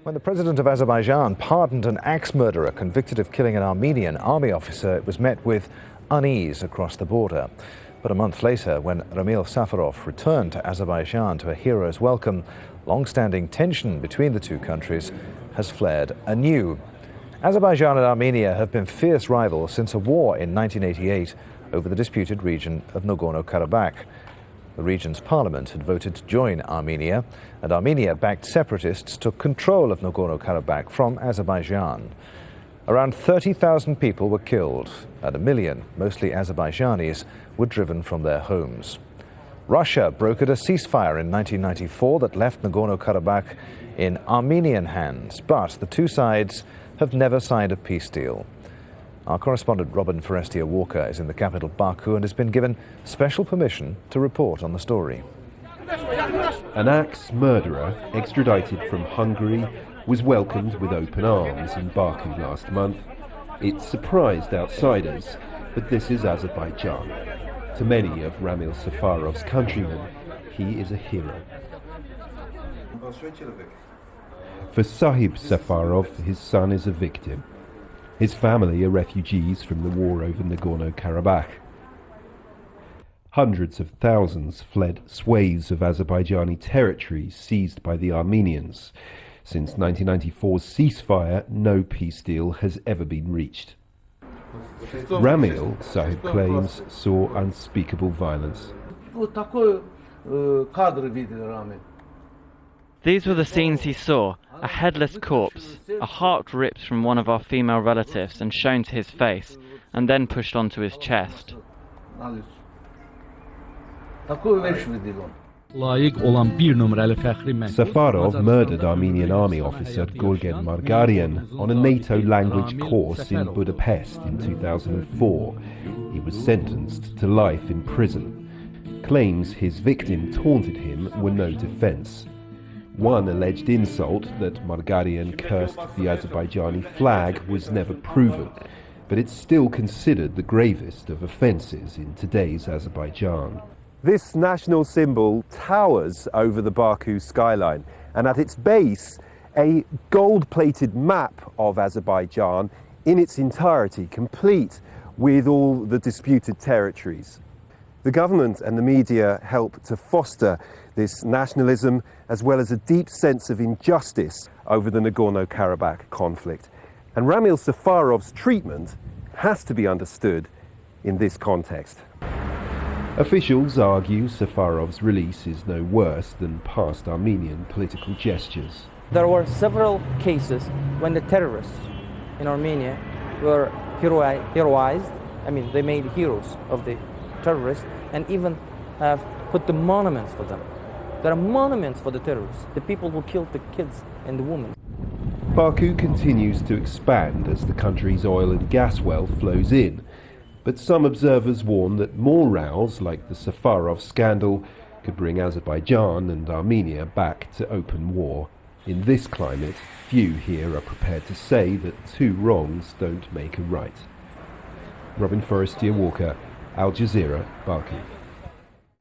When the president of Azerbaijan pardoned an axe murderer convicted of killing an Armenian army officer, it was met with unease across the border. But a month later, when Ramil Safarov returned to Azerbaijan to a hero's welcome, long-standing tension between the two countries has flared anew. Azerbaijan and Armenia have been fierce rivals since a war in 1988 over the disputed region of Nagorno Karabakh. The region's parliament had voted to join Armenia, and Armenia-backed separatists took control of Nagorno Karabakh from Azerbaijan. Around 30,000 people were killed, and 1 million, mostly Azerbaijanis, were driven from their homes. Russia brokered a ceasefire in 1994 that left Nagorno Karabakh in Armenian hands, but the two sides have never signed a peace deal. Our correspondent Robin Forestier-Walker is in the capital Baku and has been given special permission to report on the story. An axe murderer extradited from Hungary was welcomed with open arms in Baku last month. It surprised outsiders, but this is Azerbaijan. To many of Ramil Safarov's countrymen, he is a hero. For Sahib Safarov, his son is a victim. His family are refugees from the war over Nagorno Karabakh. Hundreds of thousands fled swathes of Azerbaijani territory seized by the Armenians. Since 1994's ceasefire, no peace deal has ever been reached. Ramil, Sahib claims, saw unspeakable violence. These were the scenes he saw: a headless corpse, a heart ripped from one of our female relatives and shown to his face, and then pushed onto his chest. Safarov murdered Armenian army officer Gorgen Margarian on a NATO language course in Budapest in 2004. He was sentenced to life in prison. Claims his victim taunted him were no defense. One alleged insult, that Margarian cursed the Azerbaijani flag, was never proven, but it's still considered the gravest of offences in today's Azerbaijan. This national symbol towers over the Baku skyline, and at its base, a gold-plated map of Azerbaijan in its entirety, complete with all the disputed territories. The government and the media help to foster this nationalism, as well as a deep sense of injustice over the Nagorno-Karabakh conflict. And Ramil Safarov's treatment has to be understood in this context. Officials argue Safarov's release is no worse than past Armenian political gestures. There were several cases when the terrorists in Armenia were heroized. I mean, they made heroes of the terrorists and even have put the monuments for them. There are monuments for the terrorists, the people who killed the kids and the women. Baku continues to expand as the country's oil and gas well flows in, but some observers warn that more rows like the Safarov scandal could bring Azerbaijan and Armenia back to open war. In this climate, few here are prepared to say that two wrongs don't make a right. Robin Forestier-Walker, Al Jazeera, Baku.